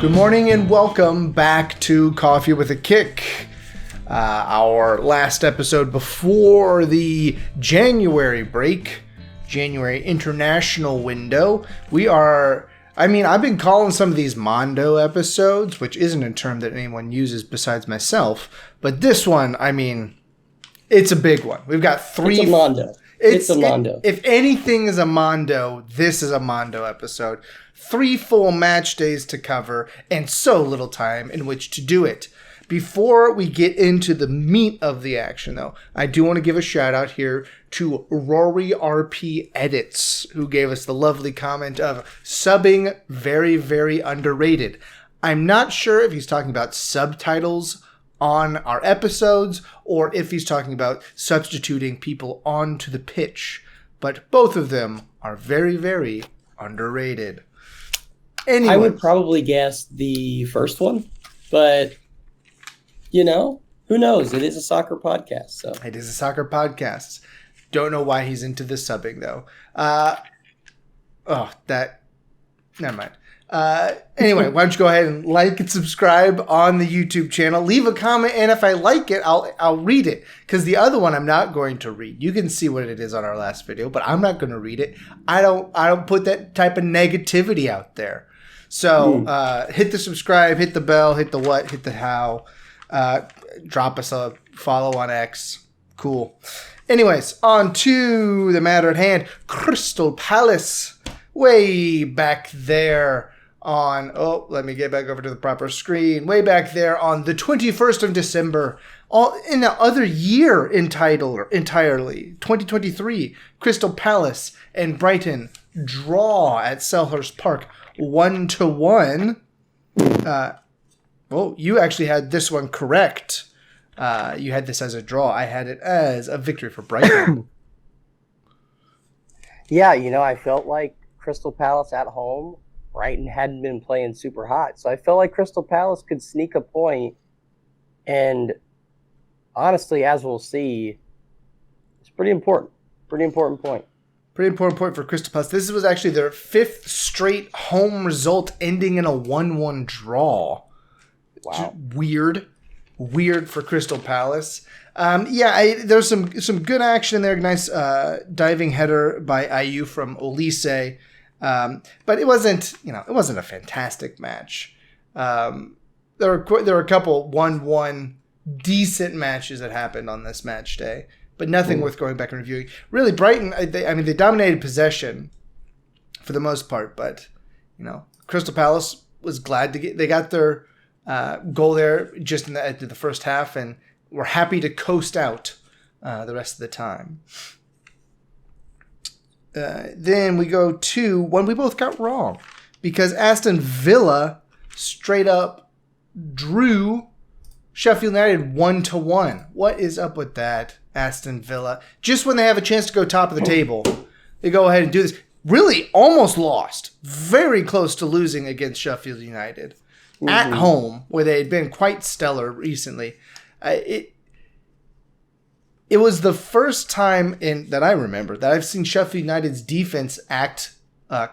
Good morning and welcome back to Coffee with a Kick. Our last episode before the January break, January international window. I've been calling some of these mondo episodes, which isn't a term that anyone uses besides myself. But this one, it's a big one. We've got three. It's a mondo. It's a mondo. If anything is a mondo, this is a mondo episode. 3 full match days to cover and so little time in which to do it. Before we get into the meat of the action, though, I do want to give a shout out here to Rory RP Edits, who gave us the lovely comment of subbing very, very underrated. I'm not sure if he's talking about subtitles on our episodes or if he's talking about substituting people onto the pitch, but both of them are very, very underrated. Anyway. I would probably guess the first one, but who knows? It is a soccer podcast. So it is a soccer podcast. Don't know why he's into the subbing though. Never mind. Anyway, why don't you go ahead and like and subscribe on the YouTube channel. Leave a comment, and if I like it, I'll read it. Because the other one I'm not going to read. You can see what it is on our last video, but I'm not going to read it. I don't put that type of negativity out there. So hit the subscribe, hit the bell, hit the what, hit the how. Drop us a follow on X. Cool. Anyways, on to the matter at hand. Crystal Palace, way back there on, let me get back over to the proper screen. Way back there on the 21st of December, all in the other year entirely, 2023, Crystal Palace and Brighton draw at Selhurst Park 1-1. You actually had this one correct. You had this as a draw. I had it as a victory for Brighton. Yeah, I felt like Crystal Palace at home, Brighton hadn't been playing super hot. So I felt like Crystal Palace could sneak a point. And honestly, as we'll see, it's pretty important. Pretty important point. Pretty important point for Crystal Palace. This was actually their 5th straight home result ending in a 1-1 draw. Wow. Weird for Crystal Palace. There's some good action there. Nice diving header by Ayew from Olise. But it wasn't a fantastic match. There were a couple 1-1 decent matches that happened on this match day, but nothing worth going back and reviewing. Really, Brighton, they dominated possession for the most part, but Crystal Palace was glad they got their goal there just at the first half, and we're happy to coast out the rest of the time. Then we go to one we both got wrong, because Aston Villa straight up drew Sheffield United 1-1. What is up with that, Aston Villa? Just when they have a chance to go top of the table, they go ahead and do this. Really almost lost. Very close to losing against Sheffield United. At home, where they had been quite stellar recently. It was the first time that I remember that I've seen Sheffield United's defense act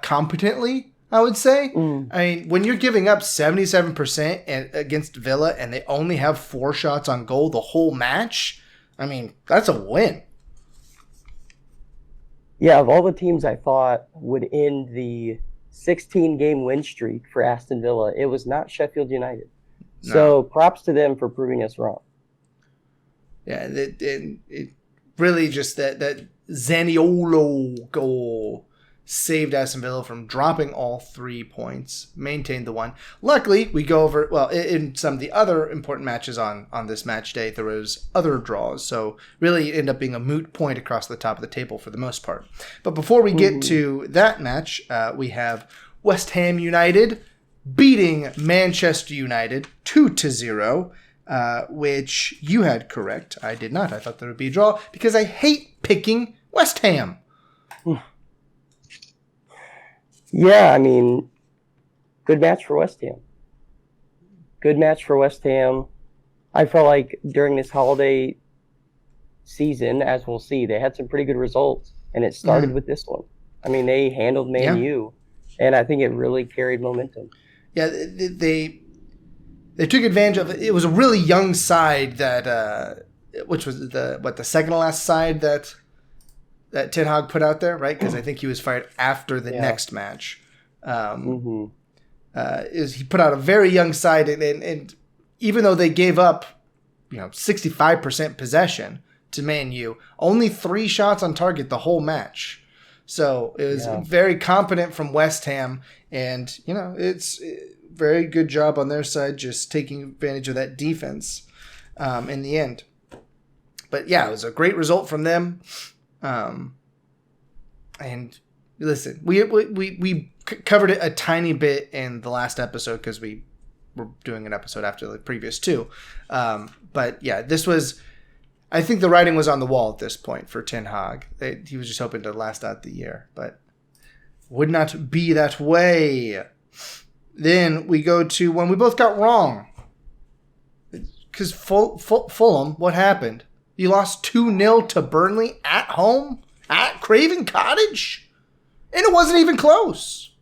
competently, I would say. When you're giving up 77% against Villa and they only have 4 shots on goal the whole match, that's a win. Yeah, of all the teams I thought would end the 16-game win streak for Aston Villa, it was not Sheffield United. No. So props to them for proving us wrong. Yeah, it really just that Zaniolo goal saved Aston Villa from dropping all 3 points, maintained the one. Luckily, we go over, in some of the other important matches on this match day, there was other draws, so really ended up being a moot point across the top of the table for the most part. But before we get to that match, we have West Ham United beating Manchester United 2-0, which you had correct. I did not. I thought there would be a draw because I hate picking West Ham. Yeah, good match for West Ham. I felt like during this holiday season, as we'll see, they had some pretty good results, and it started with this one. They handled Man U, and I think it really carried momentum. Yeah, they took advantage of it. It was a really young side that, which was the second to last side that Ten Hag put out there, right? Because I think he was fired after the next match. Is he put out a very young side, and even though they gave up, 65% possession to Man U, only 3 shots on target the whole match. So it was very competent from West Ham, and it's a very good job on their side, just taking advantage of that defense in the end. But yeah, it was a great result from them. And listen, we covered it a tiny bit in the last episode because we were doing an episode after the previous 2. But yeah, this was, I think the writing was on the wall at this point for Ten Hag. He was just hoping to last out the year, but would not be that way. Then we go to when we both got wrong. Because Fulham, what happened? You lost 2-0 to Burnley at home? At Craven Cottage? And it wasn't even close.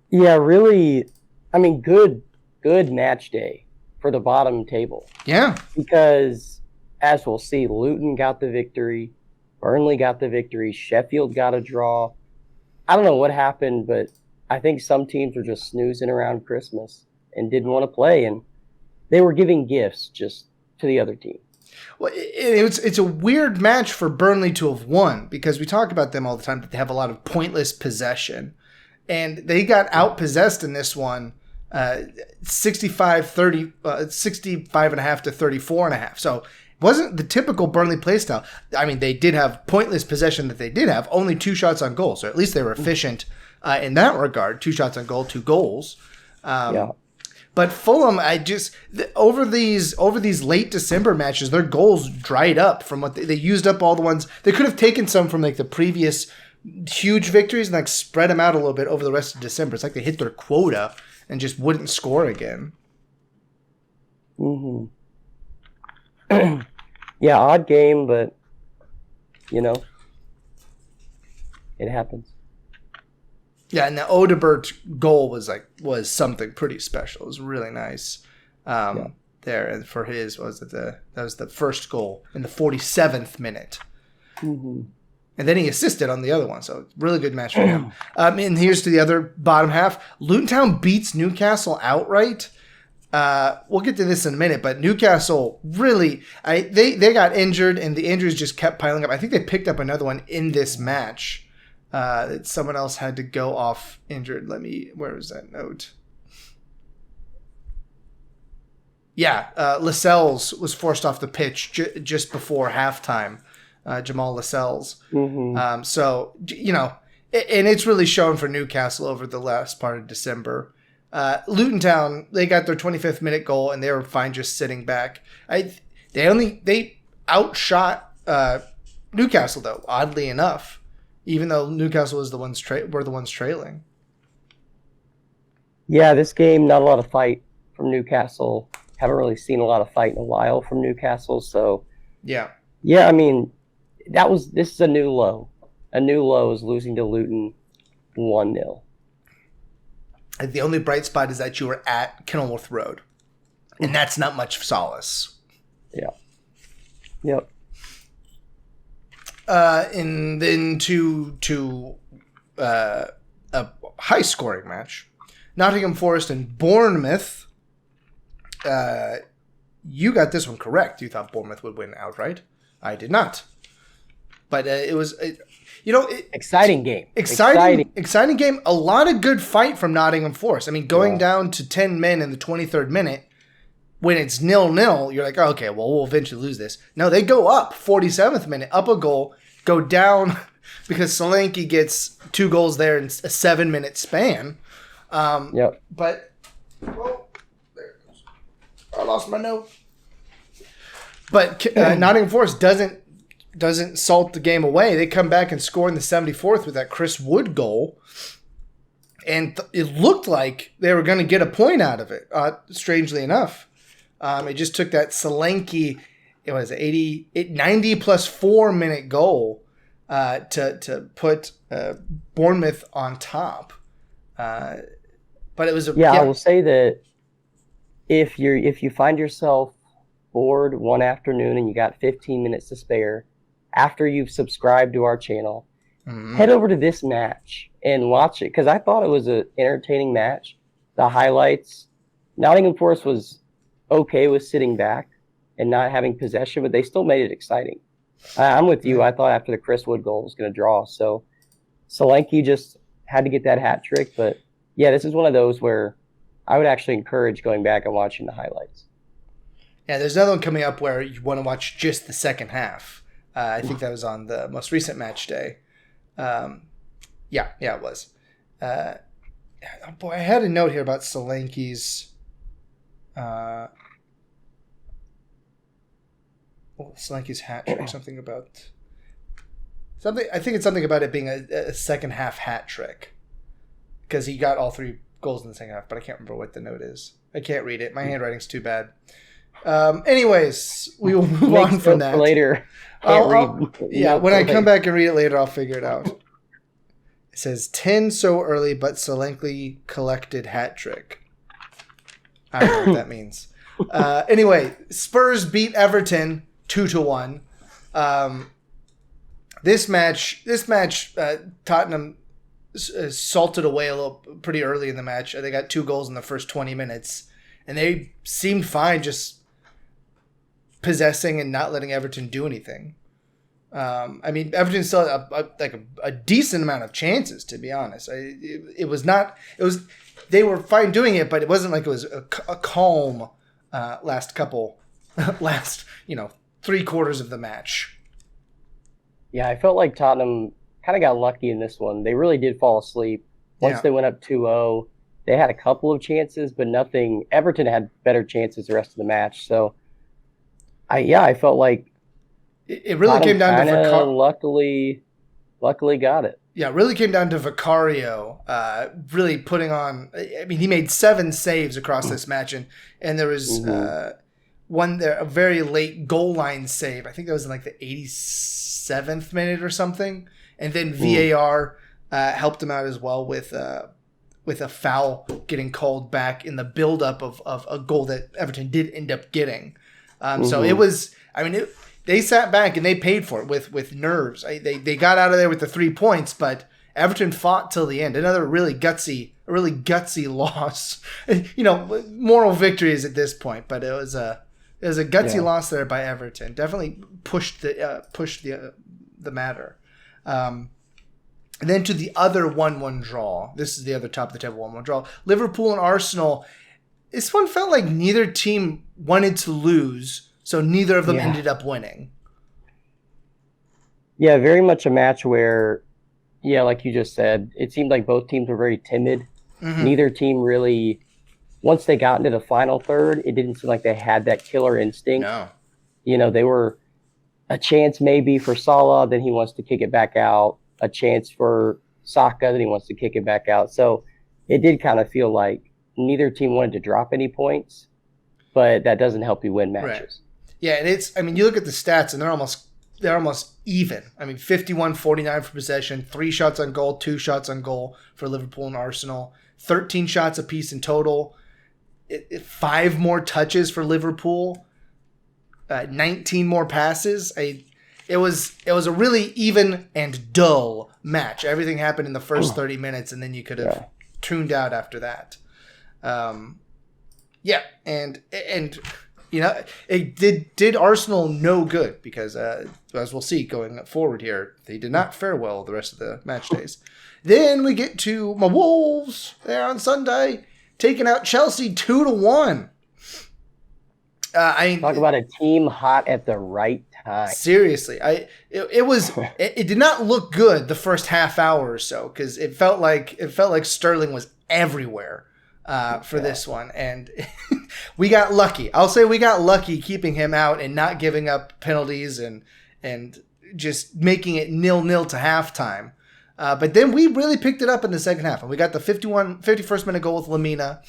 Yeah, really, I mean, good match day for the bottom table. Yeah. Because, as we'll see, Luton got the victory, Burnley got the victory, Sheffield got a draw. I don't know what happened, but I think some teams were just snoozing around Christmas and didn't want to play, and they were giving gifts just to the other team. Well, it's a weird match for Burnley to have won because we talk about them all the time that they have a lot of pointless possession. And they got outpossessed in this one 65.5 to 34.5. So it wasn't the typical Burnley play style. I mean, they did have pointless possession that they did have, only 2 shots on goal. So at least they were efficient in that regard. 2 shots on goal, 2 goals. But Fulham, over these late December matches, their goals dried up from what they used up all the ones. They could have taken some from like the previous huge victories and like spread them out a little bit over the rest of December. It's like they hit their quota and just wouldn't score again. Yeah, odd game, but it happens. Yeah, and the Odebert goal was something pretty special. It was really nice there. And for his, that was the first goal in the 47th minute. And then he assisted on the other one. So really good match for him. And here's to the other bottom half. Luton beats Newcastle outright. We'll get to this in a minute, but Newcastle really, they got injured and the injuries just kept piling up. I think they picked up another one in this match. That someone else had to go off injured. Where was that note? Yeah, Lascelles was forced off the pitch just before halftime. Jamal Lascelles. So, and it's really shown for Newcastle over the last part of December. Lutontown, they got their 25th minute goal and they were fine just sitting back. They outshot Newcastle though, oddly enough. Even though Newcastle was were the ones trailing. Yeah, this game, not a lot of fight from Newcastle. Haven't really seen a lot of fight in a while from Newcastle. So yeah. I mean, this is a new low. A new low is losing to Luton 1-0. The only bright spot is that you were at Kenilworth Road, and that's not much solace. Yeah. Yep. And then to a high scoring match, Nottingham Forest and Bournemouth. You got this one correct. You thought Bournemouth would win outright. I did not. But it was, exciting game. Exciting game. A lot of good fight from Nottingham Forest. I mean, going down to 10 men in the 23rd minute. When it's 0-0, you're like, oh, okay, well, we'll eventually lose this. No, they go up 47th minute, up a goal, go down because Solanke gets 2 goals there in a 7-minute span. But, well, there it goes. I lost my note. But Nottingham Forest doesn't salt the game away. They come back and score in the 74th with that Chris Wood goal. And it looked like they were going to get a point out of it, strangely enough. It just took that Solanke, it was 90 plus 4 minute goal to put Bournemouth on top. But it was I will say that if you find yourself bored one afternoon and you got 15 minutes to spare after you've subscribed to our channel, head over to this match and watch it, because I thought it was an entertaining match. The highlights, Nottingham Forest was okay with sitting back and not having possession, but they still made it exciting. I'm with you. I thought after the Chris Wood goal was going to draw, so Solanke just had to get that hat trick. But yeah, this is one of those where I would actually encourage going back and watching the highlights. Yeah, there's another one coming up where you want to watch just the second half. I think that was on the most recent match day. Yeah, it was. Boy, I had a note here about Solanke's. Solanke's hat trick. Something about. I think it's something about it being a second half hat trick, because he got all 3 goals in the second half, but I can't remember what the note is. I can't read it. My handwriting's too bad. Anyways, we will move on from that. Later. When I come back and read it later, I'll figure it out. It says 10 so early, but Solanke collected hat trick. I don't know what that means. Anyway, Spurs beat Everton 2-1. This match, Tottenham salted away a little pretty early in the match. They got 2 goals in the first 20 minutes, and they seemed fine just possessing and not letting Everton do anything. Everton still had a decent amount of chances, to be honest. They were fine doing it, but it wasn't like it was a calm last 3 quarters of the match. Yeah, I felt like Tottenham kind of got lucky in this one. They really did fall asleep. Once they went up 2-0, they had a couple of chances, but nothing. Everton had better chances the rest of the match. So, I felt like it really Tottenham came down to Vicario. Luckily got it. Yeah, it really came down to Vicario really putting on. I mean, he made 7 saves across this match, and there was one there, a very late goal line save. I think that was in like the 87th minute or something, and then VAR helped him out as well with a foul getting called back in the buildup of a goal that Everton did end up getting. So it was. They sat back and they paid for it with nerves. They got out of there with the 3 points, but Everton fought till the end. Another really gutsy loss. Moral victories at this point, but it was a gutsy loss there by Everton. Definitely pushed the matter. And then to the other 1-1 draw. This is the other top of the table 1-1 draw. Liverpool and Arsenal. This one felt like neither team wanted to lose. So neither of them ended up winning. Yeah, very much a match where, like you just said, it seemed like both teams were very timid. Neither team really, once they got into the final third, it didn't seem like they had that killer instinct. No. They were a chance maybe for Salah, then he wants to kick it back out. A chance for Saka, then he wants to kick it back out. So it did kind of feel like neither team wanted to drop any points, but that doesn't help you win matches. Right. Yeah, and you look at the stats and they're almost even. 51-49 for possession, 3 shots on goal, 2 shots on goal for Liverpool and Arsenal, 13 shots apiece in total, 5 more touches for Liverpool, 19 more passes. It was a really even and dull match. Everything happened in the first 30 minutes, and then you could have tuned out after that. It did Arsenal no good because, as we'll see going forward here, they did not fare well the rest of the match days. Then we get to my Wolves there on Sunday, taking out Chelsea 2-1. Talk about a team hot at the right time. Seriously, it did not look good the first half hour or so because it felt like Sterling was everywhere. For this one, and we got lucky. I'll say we got lucky keeping him out and not giving up penalties and just making it 0-0 to halftime. But then we really picked it up in the second half, and we got the 51st minute goal with Lamina,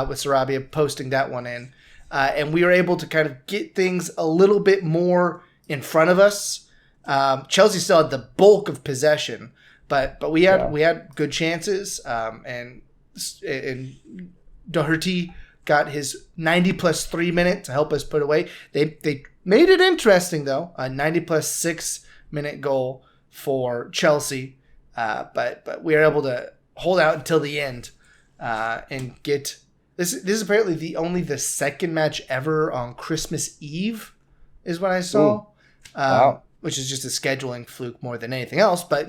with Sarabia posting that one in, and we were able to kind of get things a little bit more in front of us. Chelsea still had the bulk of possession, but we had good chances, and and Doherty got his 90+3 minute to help us put away. They made it interesting, though. A 90+6 minute goal for Chelsea. But we were able to hold out until the end and get... This is apparently only the second match ever on Christmas Eve, is what I saw. Wow. Which is just a scheduling fluke more than anything else. But,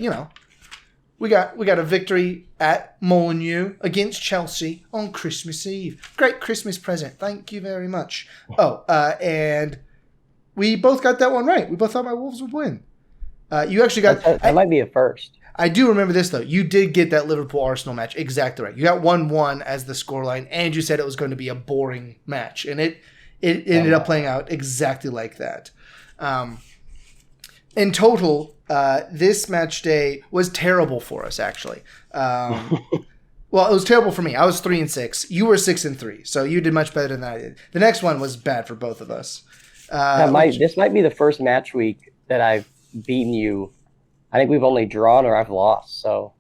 we got a victory at Molineux against Chelsea on Christmas Eve. Great Christmas present. Thank you very much. And we both got that one right. We both thought my Wolves would win. You actually got... That might be a first. I do remember this, though. You did get that Liverpool-Arsenal match exactly right. You got 1-1 as the scoreline, and you said it was going to be a boring match. And it ended up playing out exactly like that. In total, this match day was terrible for us, actually. Well, it was terrible for me. I was 3-6. You were 6-3, so you did much better than I did. The next one was bad for both of us. This might be the first match week that I've beaten you. I think we've only drawn or I've lost. So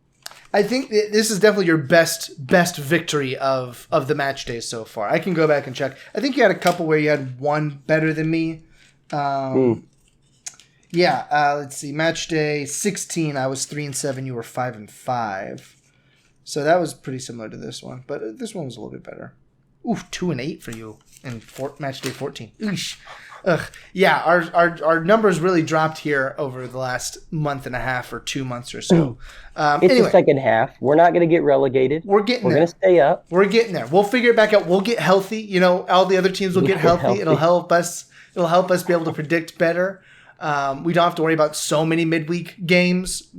I think this is definitely your best victory of the match days so far. I can go back and check. I think you had a couple where you had one better than me. Yeah, let's see. Match day 16, I was 3-7. You were 5-5. So that was pretty similar to this one, but this one was a little bit better. Ooh, 2-8 for you in match day 14. Eesh. Ugh. Yeah, our numbers really dropped here over the last month and a half or 2 months or so. It's the second half. We're not going to get relegated. We're there. We're going to stay up. We're getting there. We'll figure it back out. We'll get healthy. All the other teams will get healthy. It'll help us. It'll help us be able to predict better. We don't have to worry about so many midweek games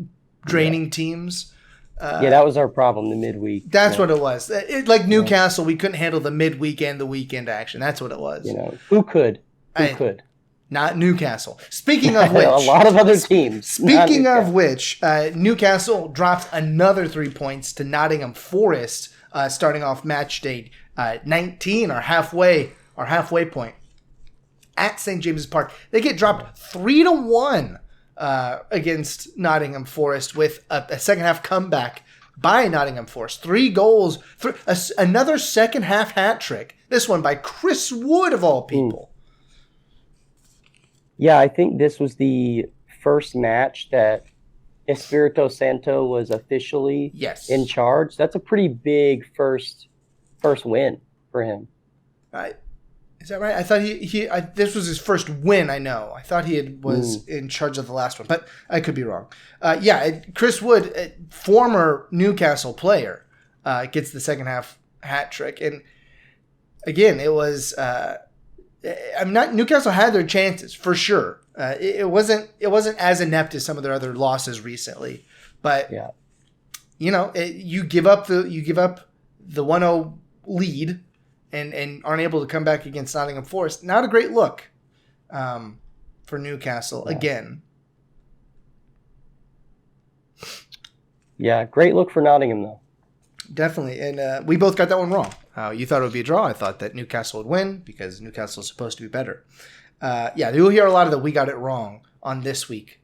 draining teams. That was our problem, the midweek. That's what it was. Like Newcastle, we couldn't handle the midweek and the weekend action. That's what it was. Who could? Who could? Not Newcastle. Speaking of which... a lot of other teams. Speaking of which, Newcastle dropped another 3 points to Nottingham Forest, starting off match day 19, our halfway point, at St. James's Park. They get dropped 3-1 against Nottingham Forest with a second half comeback by Nottingham Forest. 3 goals, another second half hat trick. This one by Chris Wood, of all people. Yeah, I think this was the first match that Espirito Santo was officially in charge. That's a pretty big first win for him. Is that right? I thought this was his first win. I know. I thought he was in charge of the last one, but I could be wrong. Chris Wood, former Newcastle player, gets the second half hat trick, and again, it was. Newcastle had their chances for sure. It wasn't as inept as some of their other losses recently, but you give up the 1-0 lead and aren't able to come back against Nottingham Forest. Not a great look for Newcastle again. Yeah, great look for Nottingham though. Definitely, and we both got that one wrong. You thought it would be a draw. I thought that Newcastle would win because Newcastle is supposed to be better. You'll hear a lot of the we got it wrong on this week.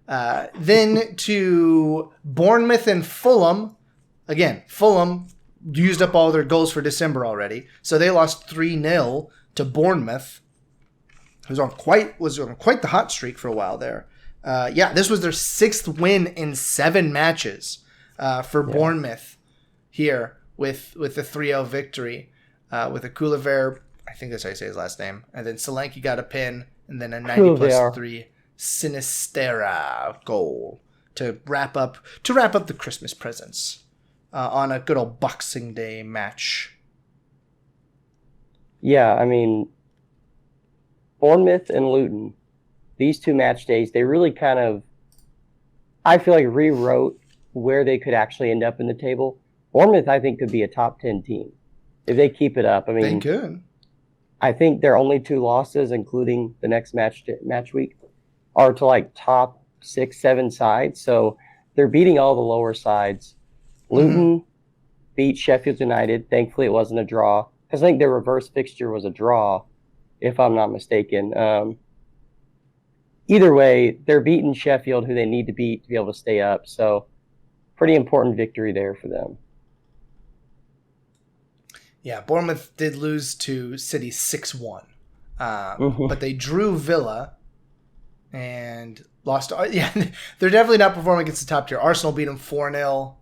Then to Bournemouth and Fulham. Again, Fulham used up all their goals for December already, so they lost 3-0 to Bournemouth, who was on quite the hot streak for a while there. This was their 6th win in 7 matches for Bournemouth here with the 3-0 victory with a Coulibaly, I think that's how you say his last name, and then Solanke got a pin, and then a 90+3 Sinistera goal to wrap up the Christmas presents on a good old Boxing Day match. Yeah, I mean, Bournemouth and Luton, these 2 match days, they really kind of, I feel like, rewrote where they could actually end up in the table. Bournemouth, I think, could be a top 10 team if they keep it up. I mean, they could. I think their only 2 losses, including the next match week, are to like top 6, 7 sides. So they're beating all the lower sides. Luton beat Sheffield United. Thankfully, it wasn't a draw because I think their reverse fixture was a draw, if I'm not mistaken. Either way, they're beating Sheffield, who they need to beat to be able to stay up. So pretty important victory there for them. Yeah, Bournemouth did lose to City 6-1. But they drew Villa and lost. Yeah, they're definitely not performing against the top tier. Arsenal beat them 4-0.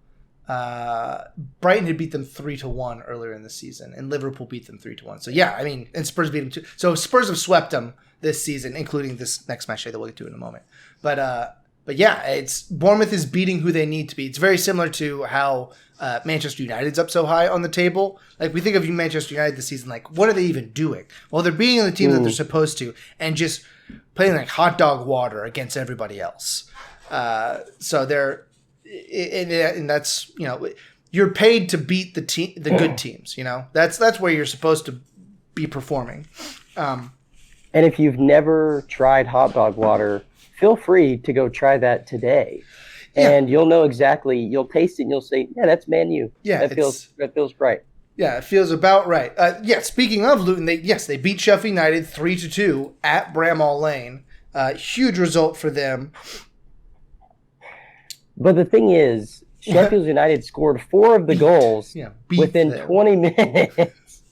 Brighton had beat them 3-1 earlier in the season, and Liverpool beat them 3-1. So yeah, I mean, and Spurs beat them too. So Spurs have swept them this season, including this next match that we'll get to in a moment. But yeah, it's Bournemouth is beating who they need to be. It's very similar to how Manchester United's up so high on the table. Like we think of Manchester United this season, like what are they even doing? Well, they're beating the teams that they're supposed to, and just playing like hot dog water against everybody else. So they're. And that's, you know, you're paid to beat the good teams, you know, that's where you're supposed to be performing. And if you've never tried hot dog water, feel free to go try that today. Yeah. And you'll know exactly, you'll taste it and you'll say, yeah, that's Man U. Yeah. That feels right. Yeah. It feels about right. Speaking of Luton, they beat Sheffield United 3-2 at Bramall Lane. Huge result for them. But the thing is, Sheffield United scored 4 of the goals within 20 minutes.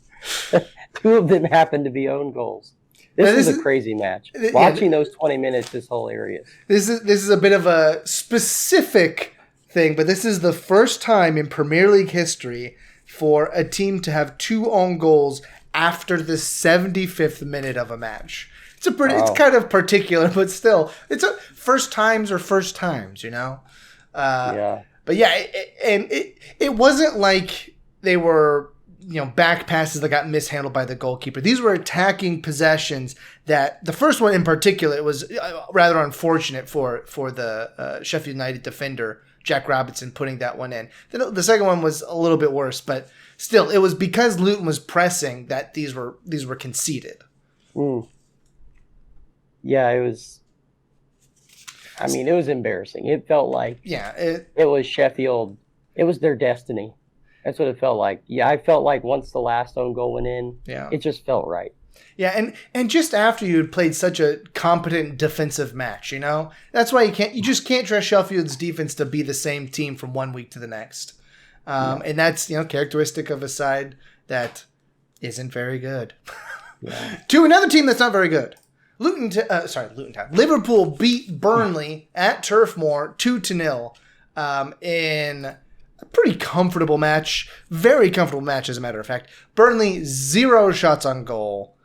2 of them happened to be own goals. This is a crazy match. Watching those 20 minutes is hilarious. This is a bit of a specific thing, but this is the first time in Premier League history for a team to have 2 own goals after the 75th minute of a match. It's kind of particular, but still, first times, you know. But yeah, it wasn't like they were, you know, back passes that got mishandled by the goalkeeper. These were attacking possessions that the first one in particular, it was rather unfortunate for the Sheffield United defender, Jack Robinson, putting that one in. The second one was a little bit worse, but still, it was because Luton was pressing that these were conceded. Yeah, it was. I mean, it was embarrassing. It felt like it was Sheffield. It was their destiny. That's what it felt like. Yeah, I felt like once the last own goal went in, it just felt right. Yeah, and just after you had played such a competent defensive match, you know, that's why you just can't trust Sheffield's defense to be the same team from one week to the next. And that's, you know, characteristic of a side that isn't very good. To another team that's not very good. Lutontown. Liverpool beat Burnley at Turf Moor 2-0 in a pretty comfortable match. Very comfortable match, as a matter of fact. Burnley, 0 shots on goal.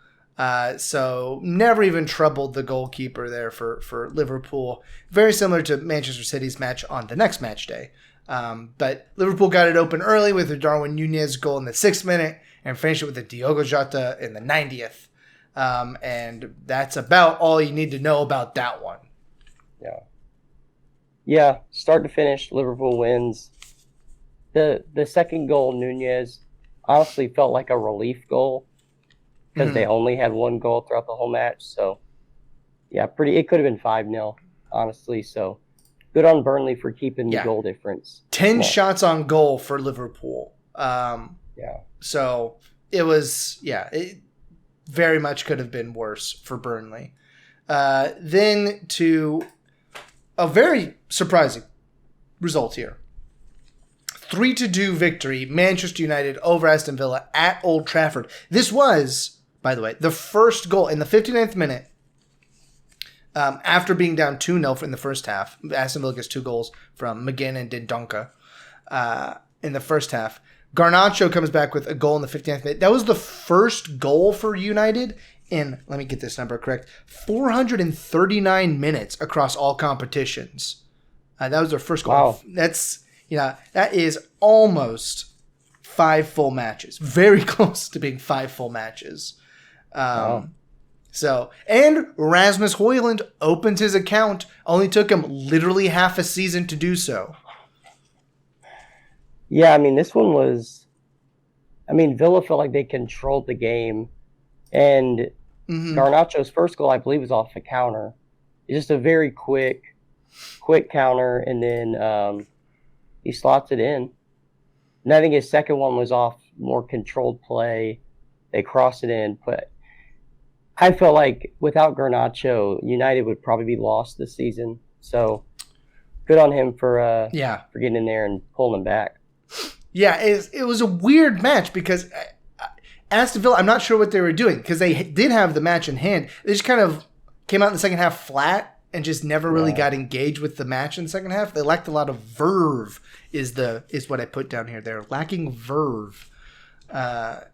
So never even troubled the goalkeeper there for Liverpool. Very similar to Manchester City's match on the next match day. But Liverpool got it open early with a Darwin Núñez goal in the 6th minute and finished it with a Diogo Jota in the 90th. And that's about all you need to know about that one. Yeah, start to finish, Liverpool wins. The second goal, Núñez, honestly felt like a relief goal because they only had 1 goal throughout the whole match. So, yeah, it could have been 5-0, honestly. So, good on Burnley for keeping the goal difference. 10 shots on goal for Liverpool. So, it was, it very much could have been worse for Burnley. Then to a very surprising result here. 3-2 victory, Manchester United over Aston Villa at Old Trafford. This was, by the way, the first goal in the 59th minute after being down 2-0 in the first half. Aston Villa gets 2 goals from McGinn and Dendonka in the first half. Garnacho comes back with a goal in the 59th minute. That was the first goal for United in, let me get this number correct, 439 minutes across all competitions. That was their first goal. Wow. That is almost 5 full matches. Very close to being 5 full matches. So, and Rasmus Højlund opens his account. Only took him literally half a season to do so. Yeah, I mean, this one was... I mean, Villa felt like they controlled the game. And Garnacho's first goal, I believe, was off a counter. It's just a very quick counter, and then he slots it in. And I think his second one was off more controlled play. They crossed it in. But I felt like without Garnacho, United would probably be lost this season. So good on him for getting in there and pulling them back. Yeah, it was a weird match because Aston Villa, I'm not sure what they were doing because they did have the match in hand. They just kind of came out in the second half flat and just never really got engaged with the match in the second half. They lacked a lot of verve is what I put down here. They're lacking verve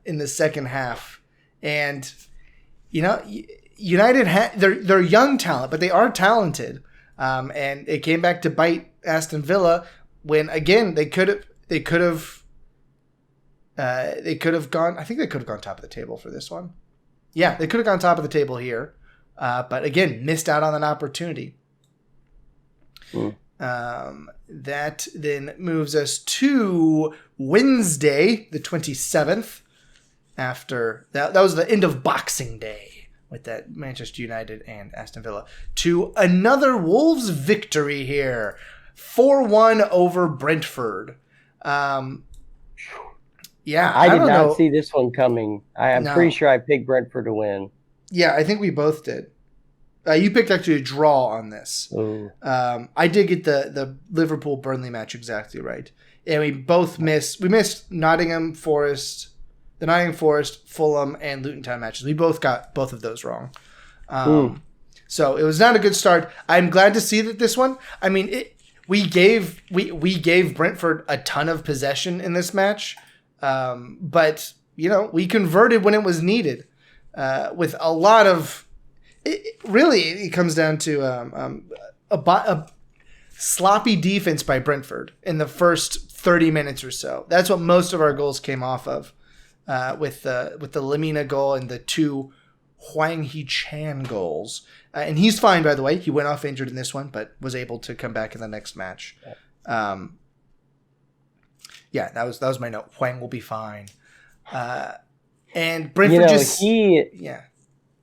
in the second half. And, United, they're young talent, but they are talented. And it came back to bite Aston Villa when, again, they could have gone. I think they could have gone top of the table for this one. Yeah, they could have gone top of the table here, but again, missed out on an opportunity. That then moves us to Wednesday, the 27th. After that was the end of Boxing Day with that Manchester United and Aston Villa, to another Wolves victory here, 4-1 over Brentford. Yeah, I did not see this one coming. I'm pretty sure I picked Brentford to win. Yeah, I think we both did. You picked actually a draw on this. I did get the Liverpool Burnley match exactly right, and we both missed. We missed the Nottingham Forest, Fulham, and Lutontown matches. We both got both of those wrong. So it was not a good start. I'm glad to see that this one. I mean, we gave Brentford a ton of possession in this match. But we converted when it was needed, with a lot of. It comes down to a sloppy defense by Brentford in the first 30 minutes or so. That's what most of our goals came off of, with the Lamina goal and the two Hwang Hee-chan goals. And he's fine, by the way. He went off injured in this one, but was able to come back in the next match. Yeah, that was my note. Hwang will be fine. And Brentford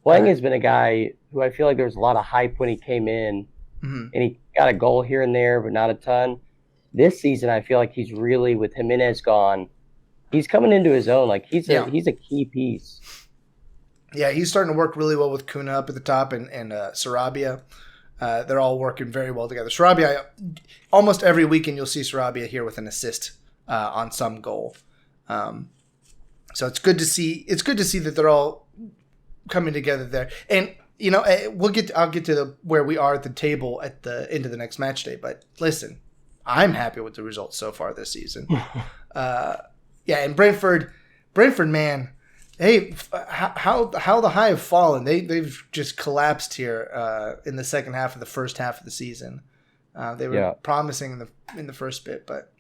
Hwang has been a guy who I feel like there was a lot of hype when he came in, and he got a goal here and there, but not a ton. This season, I feel like he's really, with Jimenez gone, he's coming into his own. Like he's a key piece. Yeah, he's starting to work really well with Kuna up at the top and Sarabia. They're all working very well together. Sarabia, almost every weekend you'll see Sarabia here with an assist on some goal. So it's good to see. It's good to see that they're all coming together there. And I'll get to where we are at the table at the end of the next match day. But listen, I'm happy with the results so far this season. And Brentford, man. Hey, how the high have fallen. They've just collapsed here in the second half of the first half of the season. They were promising in the first bit, but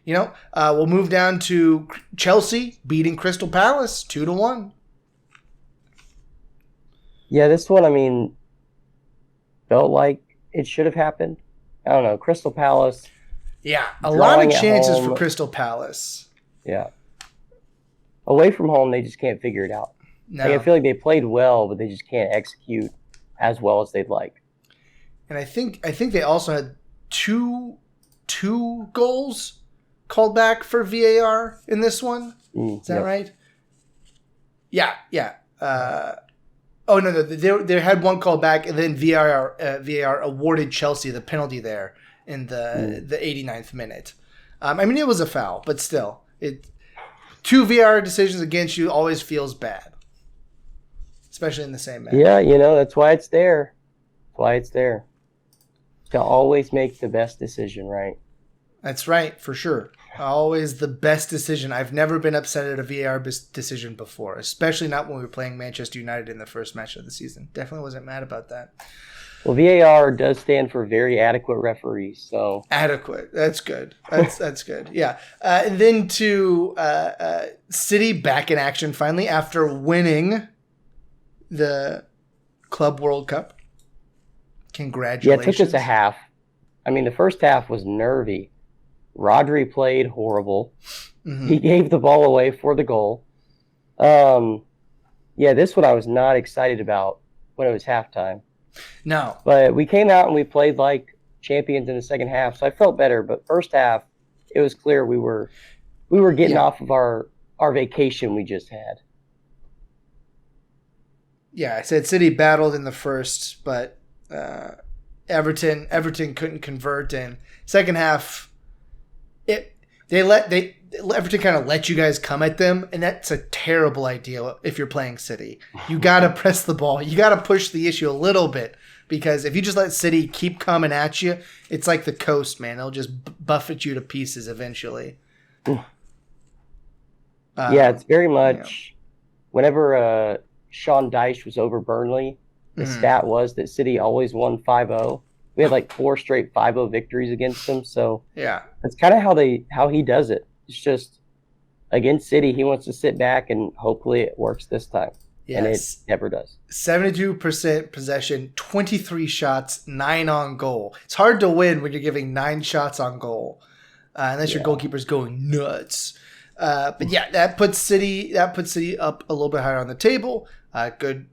we'll move down to Chelsea beating Crystal Palace 2-1. Yeah, this one, I mean, felt like it should have happened. I don't know, Crystal Palace. Yeah, a lot of chances for Crystal Palace. Yeah. Away from home, they just can't figure it out. No. I feel like they played well, but they just can't execute as well as they'd like. And I think they also had two goals called back for VAR in this one. Is that right? Yeah. No. They had one called back, and then VAR awarded Chelsea the penalty there in the 89th minute. I mean, it was a foul, but still, two VAR decisions against you always feels bad, especially in the same match. Yeah, that's why it's there. That's why it's there. To always make the best decision, right? That's right, for sure. Always the best decision. I've never been upset at a VAR decision before, especially not when we were playing Manchester United in the first match of the season. Definitely wasn't mad about that. Well, VAR does stand for very adequate referees, so adequate. That's good. That's good. Yeah. And then to City back in action finally after winning the Club World Cup. Congratulations. Yeah, it took us a half. I mean, the first half was nervy. Rodri played horrible. Mm-hmm. He gave the ball away for the goal. This one I was not excited about when it was halftime. No. But we came out and we played like champions in the second half, so I felt better. But first half, it was clear we were getting off of our vacation we just had. Yeah, I said City battled in the first, but Everton couldn't convert, and second half Everton kind of let you guys come at them, and that's a terrible idea if you're playing City. You got to press the ball. You got to push the issue a little bit, because if you just let City keep coming at you, it's like the coast, man. They'll just buffet you to pieces eventually. Yeah, it's very much whenever Sean Dyche was over Burnley, the stat was that City always won 5-0. We had like 4 straight 5-0 victories against them. So that's kind of how he does it. It's just against City, he wants to sit back and hopefully it works this time. Yes. And it never does. 72% possession, 23 shots, 9 on goal. It's hard to win when you're giving 9 shots on goal, unless your goalkeeper's going nuts. But yeah, that puts City up a little bit higher on the table. Good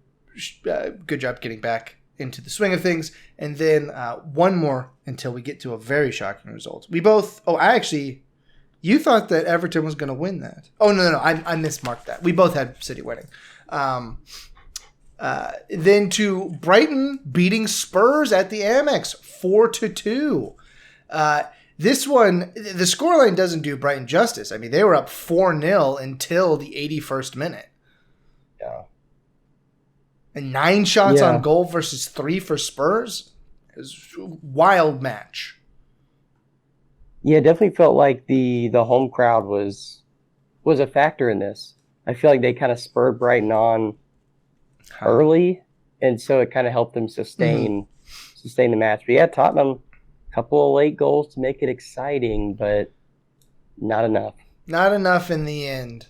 job getting back into the swing of things. And then one more until we get to a very shocking result. We both. You thought that Everton was going to win that. Oh no, I mismarked that. We both had City winning. Then to Brighton beating Spurs at the Amex 4-2. This one, the scoreline doesn't do Brighton justice. I mean, they were up 4-0 until the 81st minute. Yeah. And 9 shots on goal versus 3 for Spurs. It was a wild match. Yeah, it definitely felt like the home crowd was a factor in this. I feel like they kind of spurred Brighton on early, and so it kind of helped them sustain the match. But yeah, Tottenham, a couple of late goals to make it exciting, but not enough. Not enough in the end.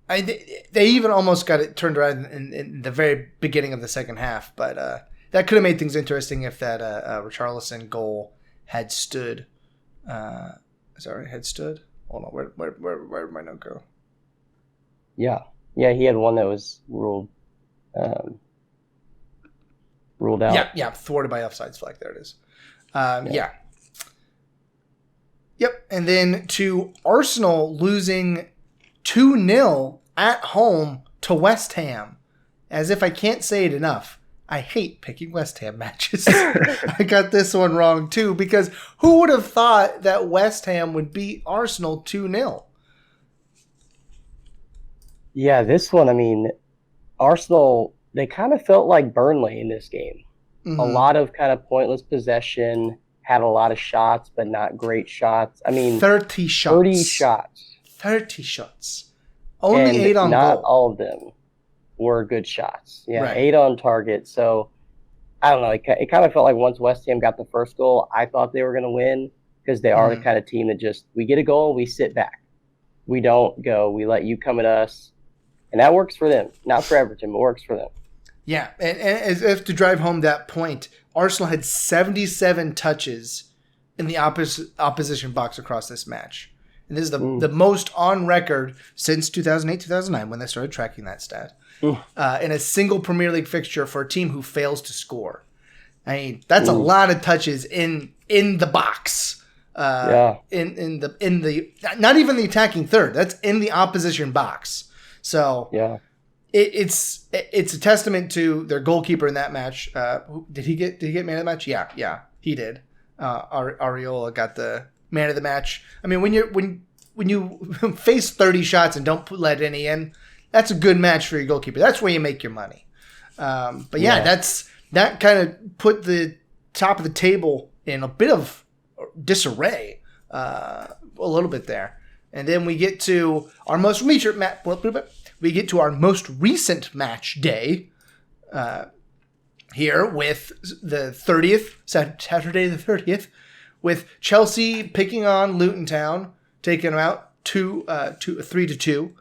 They even almost got it turned around in the very beginning of the second half, but that could have made things interesting if that Richarlison goal had stood. Had stood? Hold on, where did my note go? Yeah, he had one that was ruled out. Yeah, thwarted by offsides flag. There it is. Yeah. Yep, and then to Arsenal losing 2-0 at home to West Ham. As if I can't say it enough. I hate picking West Ham matches. I got this one wrong too, because who would have thought that West Ham would beat Arsenal 2-0? Yeah, this one, I mean, Arsenal, they kind of felt like Burnley in this game. A lot of kind of pointless possession, had a lot of shots, but not great shots. I mean, 30 shots. 30 shots. Only and 8 on not goal. All of them were good shots. Yeah, right. 8 on target. So, I don't know. It kind of felt like once West Ham got the first goal, I thought they were going to win, because they are the kind of team that just, we get a goal, we sit back. We don't go, we let you come at us. And that works for them. Not for Everton, but works for them. Yeah, and as if to drive home that point, Arsenal had 77 touches in the opposition box across this match. And this is the most on record since 2008-2009 when they started tracking that stat. In a single Premier League fixture for a team who fails to score. I mean, that's a lot of touches in the box. In the not even the attacking third. That's in the opposition box. So it's a testament to their goalkeeper in that match. Did he get man of the match? Yeah, he did. Areola got the man of the match. I mean, when you face 30 shots and don't let any in, that's a good match for your goalkeeper. That's where you make your money. That kind of put the top of the table in a bit of disarray, a little bit there. And then we get to our most recent match. We get to our most recent match day here with the 30th, Saturday the 30th, with Chelsea picking on Lutontown, taking them out 3-2.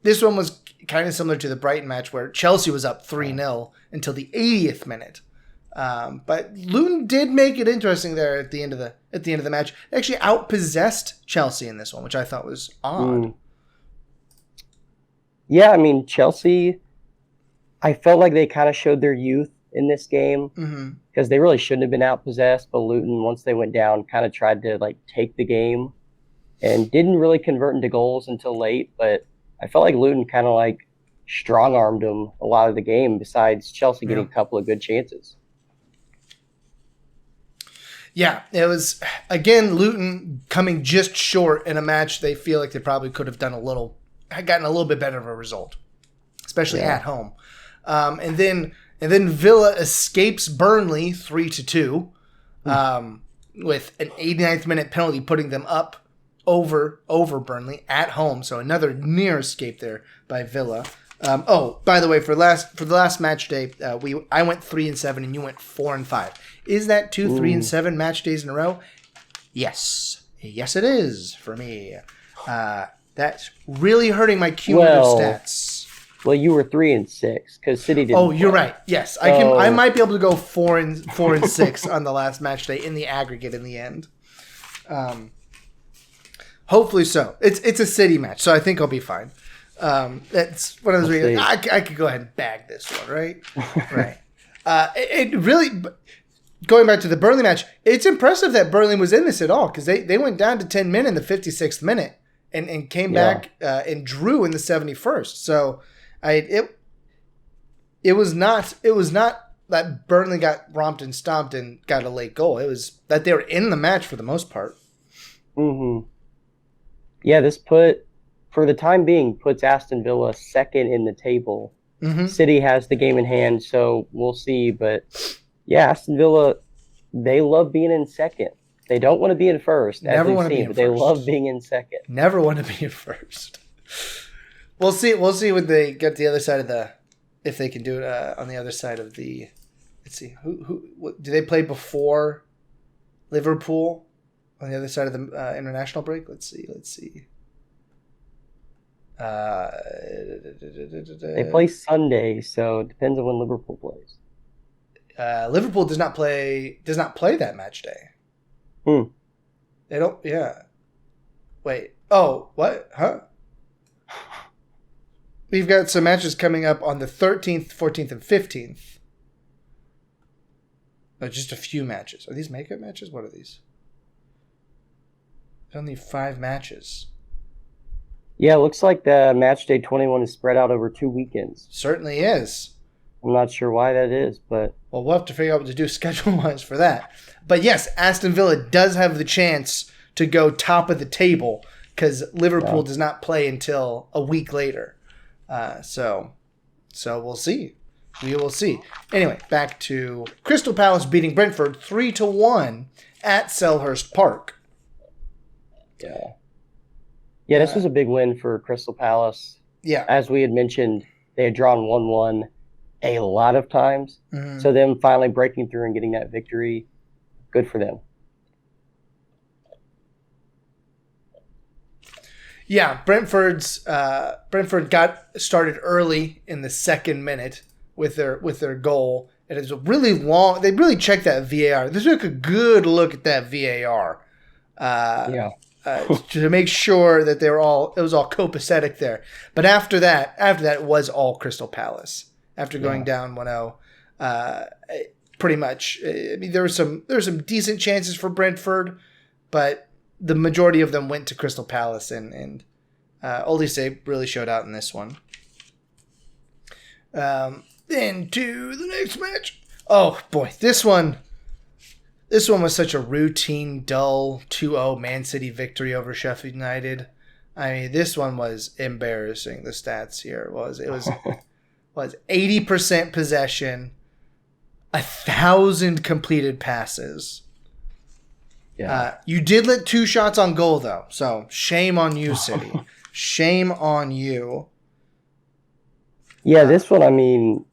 This one was kind of similar to the Brighton match where Chelsea was up 3-0 until the 80th minute. But Luton did make it interesting there at the end of the match. They actually outpossessed Chelsea in this one, which I thought was odd. Yeah, I mean, Chelsea, I felt like they kind of showed their youth in this game because they really shouldn't have been outpossessed. But Luton, once they went down, kind of tried to take the game and didn't really convert into goals until late. But I felt like Luton kind of strong-armed them a lot of the game, besides Chelsea getting a couple of good chances. Yeah, it was, again, Luton coming just short in a match they feel like they probably could have gotten a little bit better of a result, especially at home. And then Villa escapes Burnley 3-2 with an 89th minute penalty putting them up over Burnley at home. So another near escape there by Villa. By the way, for the last match day, I went 3-7 and you went 4-5. Is that 2 3-7 match days in a row? Yes, it is for me. That's really hurting my cumulative stats. Well, you were 3-6 because City didn't. Oh, you're right. Yes, I might be able to go 4-6 on the last match day in the aggregate in the end. Hopefully so. It's a City match, so I think I'll be fine. That's one of those reasons. I could go ahead and bag this one, right? Right. It really, going back to the Burnley match, it's impressive that Burnley was in this at all because they went down to 10 men in the 56th minute and came back and drew in the 71st. So it was not that Burnley got romped and stomped and got a late goal. It was that they were in the match for the most part. Mm-hmm. Yeah, for the time being, puts Aston Villa second in the table. Mm-hmm. City has the game in hand, so we'll see. But yeah, Aston Villa, they love being in second. They don't want to be in first, Never want to be in but first. They love being in second. Never want to be in first. We'll see when they get to the other side of if they can do it on the other side of the. Let's see who do they play before Liverpool on the other side of the international break? Let's see. They play Sunday, so it depends on when Liverpool plays. Liverpool does not play that match day. They don't. Yeah. Wait. Oh, what? Huh? We've got some matches coming up on the 13th, 14th, and 15th. No, just a few matches. Are these makeup matches? What are these? There's only 5 matches. Yeah, it looks like the match day 21 is spread out over 2 weekends. Certainly is. I'm not sure why that is, but... Well, we'll have to figure out what to do schedule-wise for that. But yes, Aston Villa does have the chance to go top of the table because Liverpool does not play until a week later. So we'll see. We will see. Anyway, back to Crystal Palace beating Brentford 3-1 at Selhurst Park. Yeah. Yeah, this was a big win for Crystal Palace. Yeah. As we had mentioned, they had drawn 1-1 a lot of times. Mm-hmm. So them finally breaking through and getting that victory, good for them. Yeah, Brentford got started early in the second minute with their goal. It is really long. They really checked that VAR. They took a good look at that VAR. To make sure that it was all copacetic there. But after that, it was all Crystal Palace. After going down 1-0, pretty much. I mean, there were some decent chances for Brentford, but the majority of them went to Crystal Palace, and Olise really showed out in this one. Then to the next match. Oh boy, this one was such a routine, dull 2-0 Man City victory over Sheffield United. I mean, this one was embarrassing. The stats here was 80% possession, 1,000 completed passes. Yeah. You did let 2 shots on goal though, so shame on you, City. Shame on you. Yeah, this one, I mean,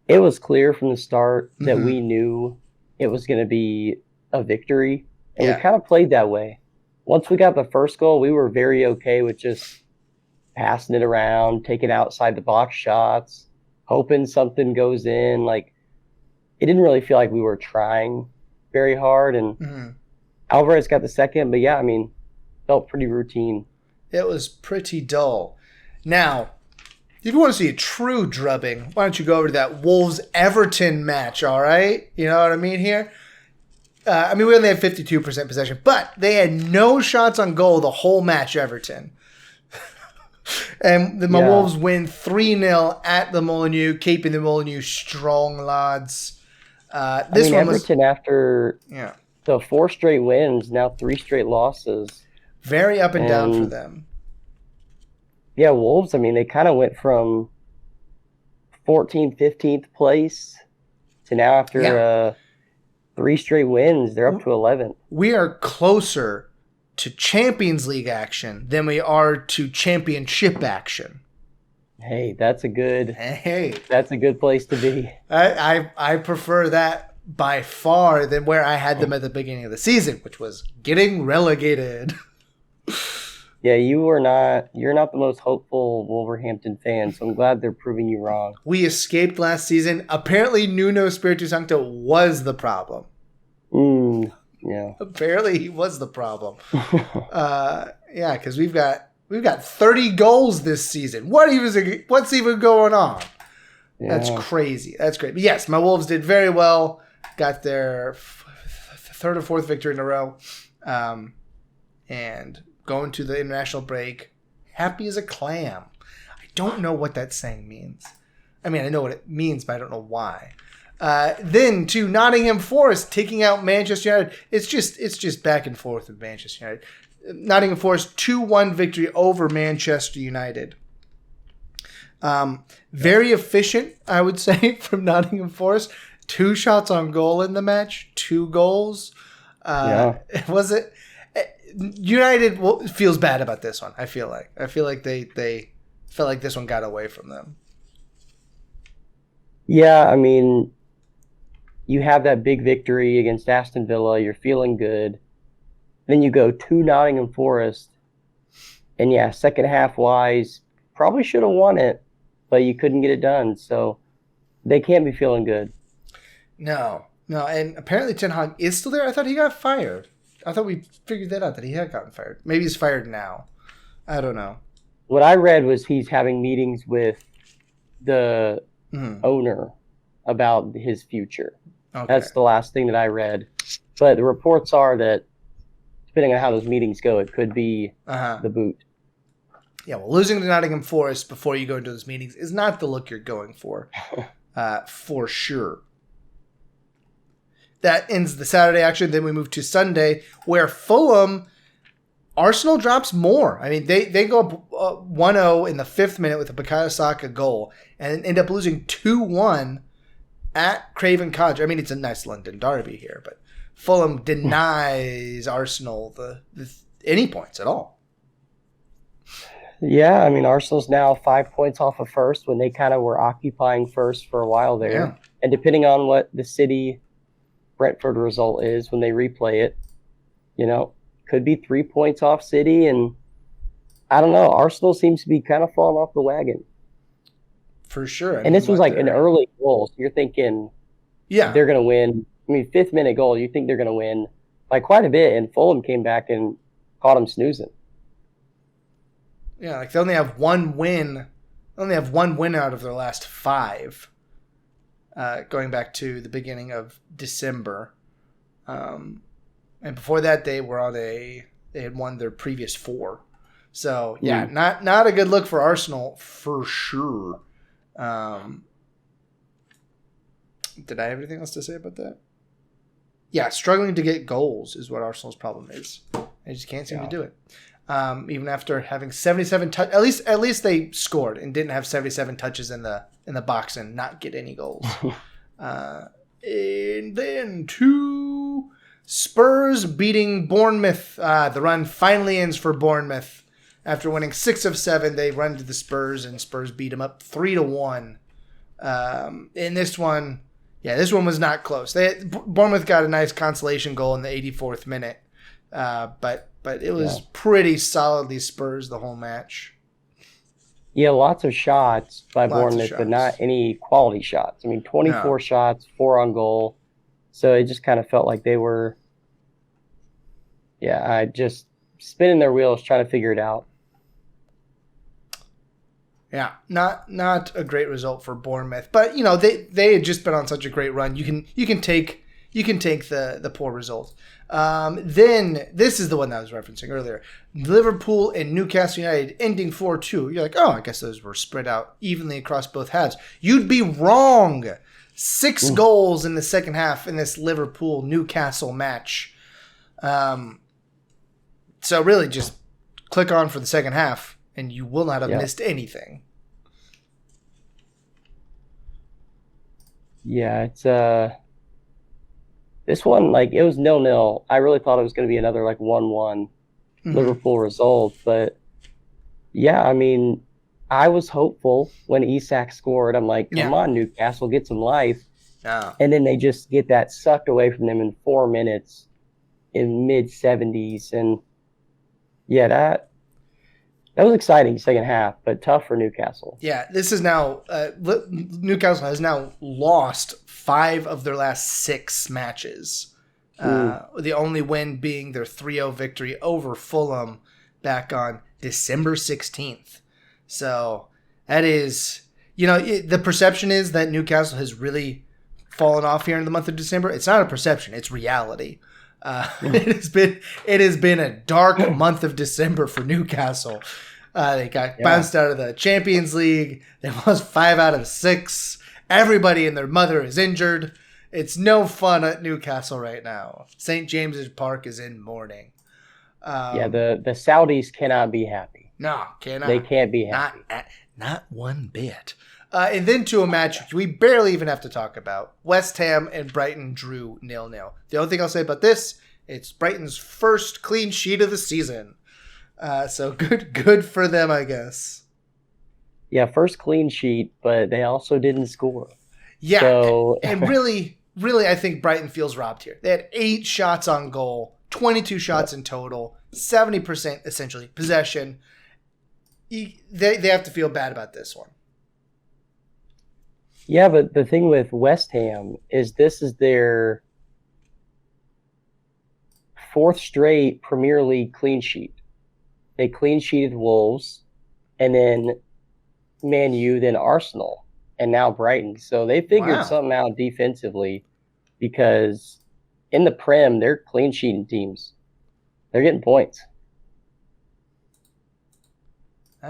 it was clear from the start that we knew it was going to be a victory, and we kind of played that way. Once we got the first goal, we were very okay with just passing it around, taking outside the box shots, hoping something goes in. Like, it didn't really feel like we were trying very hard, and Alvarez got the second, but yeah, I mean, felt pretty routine. It was pretty dull. Now, if you want to see a true drubbing, why don't you go over to that Wolves-Everton match, all right? You know what I mean here? I mean, we only had 52% possession, but they had no shots on goal the whole match, Everton. And the Wolves win 3-0 at the Molineux, keeping the Molineux strong, lads. Everton, after to 4 straight wins, now 3 straight losses. Very up and down for them. Yeah, Wolves, I mean, they kind of went from 14th, 15th place to now after 3 straight wins, they're up to 11th. We are closer to Champions League action than we are to championship action. Hey, that's a good place to be. I prefer that by far than where I had them at the beginning of the season, which was getting relegated. Yeah, you're not the most hopeful Wolverhampton fan, so I'm glad they're proving you wrong. We escaped last season. Apparently, Nuno Espirito Santo was the problem. Yeah. Apparently, he was the problem. Yeah, because we've got 30 goals this season. What's even going on? Yeah. That's crazy. That's great. But yes, my Wolves did very well. Got their third or fourth victory in a row. And going to the international break, happy as a clam. I don't know what that saying means. I mean, I know what it means, but I don't know why. Then to Nottingham Forest taking out Manchester United. It's just back and forth with Manchester United. Nottingham Forest 2-1 victory over Manchester United. Very efficient, I would say, from Nottingham Forest. 2 shots on goal in the match, 2 goals. Was it? United feels bad about this one. I feel like they felt like this one got away from them. Yeah, I mean, you have that big victory against Aston Villa. You're feeling good. Then you go to Nottingham Forest, and yeah, second half wise, probably should have won it, but you couldn't get it done. So they can't be feeling good. No, and apparently Ten Hag is still there. I thought he got fired. I thought we figured that out, that he had gotten fired. Maybe he's fired now. I don't know. What I read was he's having meetings with the owner about his future. Okay. That's the last thing that I read. But the reports are that, depending on how those meetings go, it could be the boot. Yeah, well, losing to Nottingham Forest before you go into those meetings is not the look you're going for sure. That ends the Saturday action. Then we move to Sunday, where Fulham, Arsenal drops more. I mean, they go up 1-0 in the 5th minute with a Bukayo Saka goal and end up losing 2-1 at Craven Cottage. I mean, it's a nice London derby here, but Fulham denies Arsenal any points at all. Yeah, I mean, Arsenal's now 5 points off of first when they kind of were occupying first for a while there. Yeah. And depending on what the City Brentford result is when they replay it, could be 3 points off City. And I don't know, Arsenal seems to be kind of falling off the wagon. For sure. And this was like an early goal. So you're thinking, they're going to win. I mean, 5th minute goal, you think they're going to win by quite a bit. And Fulham came back and caught them snoozing. Yeah, like they only have one win. They only have one win out of their last 5. Going back to the beginning of December. And before that, they had won their previous 4. So, yeah, not a good look for Arsenal for sure. Did I have anything else to say about that? Yeah, struggling to get goals is what Arsenal's problem is. They just can't seem to do it. Even after having 77 touches, at least they scored and didn't have 77 touches in the box and not get any goals. And then to Spurs beating Bournemouth. The run finally ends for Bournemouth. After winning 6 of 7, they run to the Spurs, and Spurs beat them up 3-1. In this one, this one was not close. Bournemouth got a nice consolation goal in the 84th minute, but it was pretty solidly Spurs the whole match. Yeah, lots of shots by Bournemouth, but not any quality shots. I mean, 24 shots, 4 on goal. So it just kind of felt like they were, just spinning their wheels trying to figure it out. Yeah, not a great result for Bournemouth, but they had just been on such a great run. You can take the poor result. Then this is the one that I was referencing earlier: Liverpool and Newcastle United ending 4-2. You're like, oh, I guess those were spread out evenly across both halves. You'd be wrong. 6 goals in the second half in this Liverpool Newcastle match. So really just click on for the second half and you will not have missed anything. Yeah, it's this one, like, it was 0-0. I really thought it was going to be another, like, 1-1 Liverpool result. But, yeah, I mean, I was hopeful when Isak scored. I'm like, come on, Newcastle, get some life. And then they just get that sucked away from them in 4 minutes in mid-70s. And, yeah, that was exciting second half, but tough for Newcastle. Yeah, this is now Newcastle has now lost 5 of their last 6 matches. The only win being their 3-0 victory over Fulham back on December 16th. So that is, the perception is that Newcastle has really fallen off here in the month of December. It's not a perception; it's reality. It has been a dark month of December for Newcastle. They got bounced out of the Champions League. They lost 5 out of 6. Everybody and their mother is injured. It's no fun at Newcastle right now. St. James's Park is in mourning. The Saudis cannot be happy. No, cannot. They can't be happy. Not one bit. And then to a match we barely even have to talk about. West Ham and Brighton drew 0-0. The only thing I'll say about this, it's Brighton's first clean sheet of the season. So good for them, I guess. Yeah, first clean sheet, but they also didn't score. Yeah, so... and really, I think Brighton feels robbed here. They had 8 shots on goal, 22 shots in total, 70% essentially possession. They have to feel bad about this one. Yeah, but the thing with West Ham is this is their 4th straight Premier League clean sheet. They clean sheeted Wolves, and then Man U, then Arsenal, and now Brighton. So they figured something out defensively, because in the Prem, they're clean sheeting teams. They're getting points.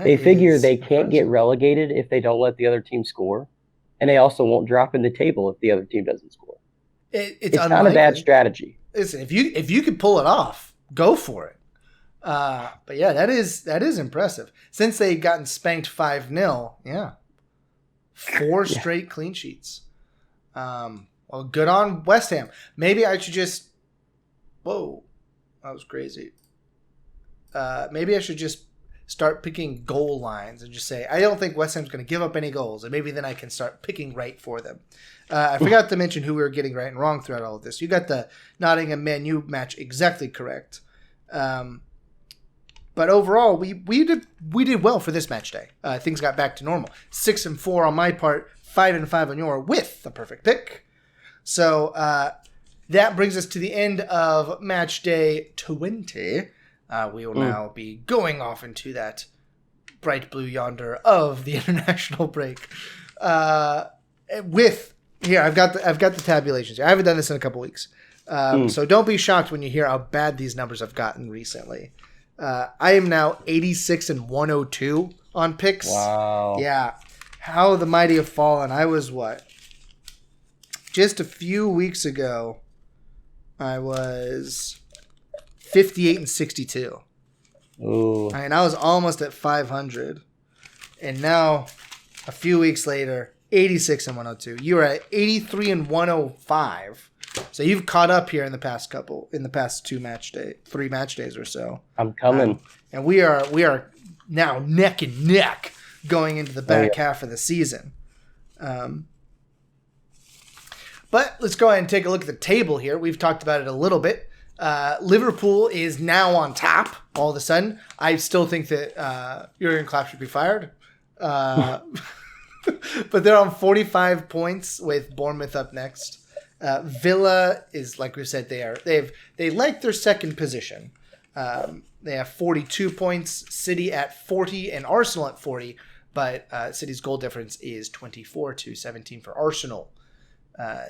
They figure they can't get relegated if they don't let the other team score, and they also won't drop in the table if the other team doesn't score. It's not a bad strategy. Listen, if you could pull it off, go for it. But yeah, that is impressive. Since they've gotten spanked 5-0, 4 straight clean sheets. Well, good on West Ham. Maybe I should just. Whoa, that was crazy. Maybe I should just start picking goal lines and just say, I don't think West Ham's going to give up any goals, and maybe then I can start picking right for them. I forgot to mention who we were getting right and wrong throughout all of this. You got the Nottingham Man U match exactly correct. But overall, we did well for this match day. Things got back to normal. 6-4 on my part, 5-5 on your, with the perfect pick. So that brings us to the end of match day 20. We will now be going off into that bright blue yonder of the international break. Here, I've got the tabulations here. I haven't done this in a couple weeks. So don't be shocked when you hear how bad these numbers have gotten recently. I am now 86-102 on picks. Wow. Yeah. How the mighty have fallen. I was just a few weeks ago, I was 58-62. Ooh. I mean, I was almost at 500. And now, a few weeks later, 86-102. You were at 83-105. So you've caught up here in the past 3 match days or so. I'm coming. And we are now neck and neck going into the back half of the season. But let's go ahead and take a look at the table here. We've talked about it a little bit. Liverpool is now on top all of a sudden. I still think that Jurgen Klopp should be fired. But they're on 45 points with Bournemouth up next. Villa is, like we said, they like their second position. They have 42 points, City at 40 and Arsenal at 40, but City's goal difference is 24-17 for Arsenal.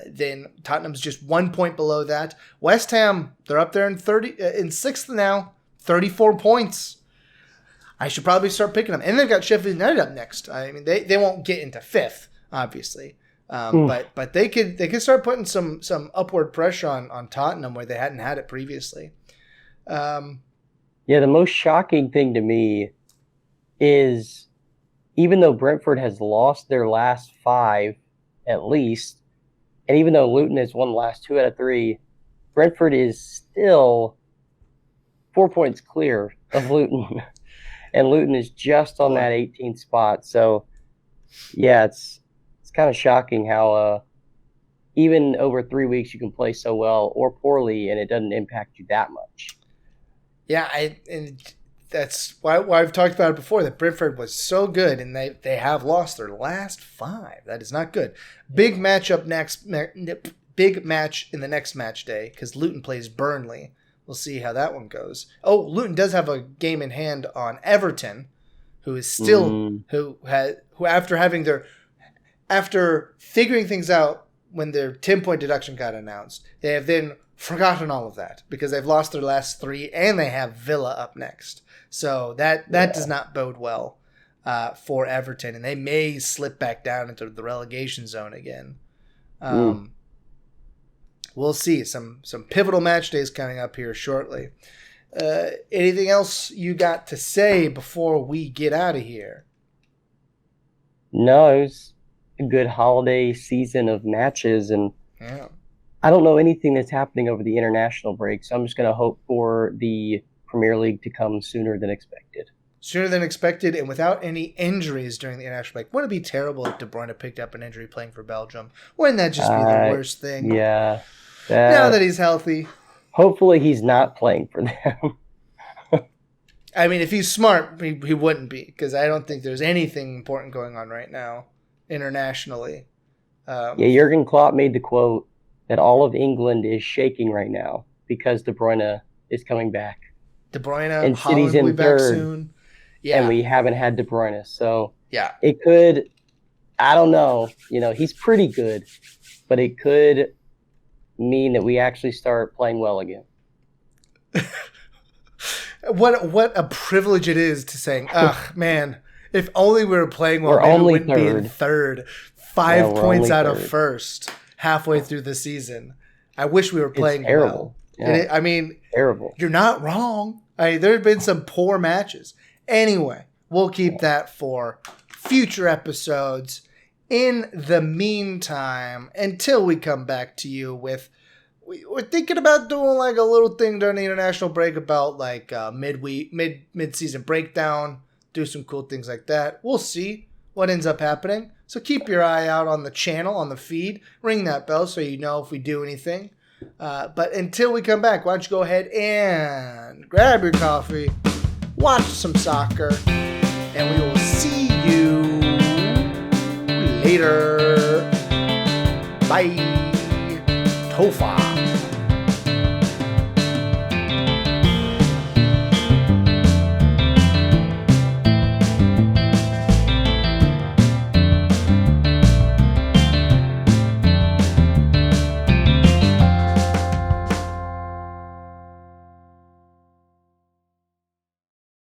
Then Tottenham's just 1 point below that. West Ham, they're up there in 6th now, 34 points. I should probably start picking them. And they've got Sheffield United up next. I mean, they won't get into 5th, obviously. But they could start putting some upward pressure on Tottenham where they hadn't had it previously. Yeah, the most shocking thing to me is even though Brentford has lost their last 5 at least, and even though Luton has won the last 2 out of 3, Brentford is still 4 points clear of Luton. And Luton is just on that 18th spot. So, yeah, it's kind of shocking how even over 3 weeks you can play so well or poorly and it doesn't impact you that much. Yeah, and that's why I've talked about it before, that Brentford was so good, and they have lost their last 5. That is not good. Big matchup next. Big match in the next match day because Luton plays Burnley. We'll see how that one goes. Oh, Luton does have a game in hand on Everton, who is still who after figuring things out when their 10-point deduction got announced, they have then forgotten all of that because they've lost their last 3 and they have Villa up next. So that does not bode well for Everton, and they may slip back down into the relegation zone again. We'll see. Some pivotal match days coming up here shortly. Anything else you got to say before we get out of here? No, it was a good holiday season of matches, and yeah. I don't know anything that's happening over the international break, so I'm just going to hope for the Premier League to come sooner than expected. Sooner than expected, and without any injuries during the international break. Wouldn't it be terrible if De Bruyne picked up an injury playing for Belgium? Wouldn't that just be the worst thing? Yeah. Now that he's healthy. Hopefully he's not playing for them. I mean, if he's smart, he wouldn't be, because I don't think there's anything important going on right now internationally. Jurgen Klopp made the quote that all of England is shaking right now because De Bruyne is coming back. De Bruyne, and Holland will be back soon. Yeah. And we haven't had De Bruyne. So yeah, it could, I don't know, he's pretty good, but it could mean that we actually start playing well again. What a privilege it is to say, ugh, man, if only we were playing well, maybe we wouldn't be in third. 5 points out of first halfway through the season. I wish we were playing well. Yeah. Terrible. You're not wrong. There have been some poor matches. Anyway, we'll keep that for future episodes. In the meantime, until we come back to you with, we're thinking about doing like a little thing during the international break about like mid-season breakdown, do some cool things like that. We'll see what ends up happening. So keep your eye out on the channel, on the feed. Ring that bell so you know if we do anything. But until we come back, why don't you go ahead and grab your coffee, watch some soccer, and we will see you later. Bye. Tofa.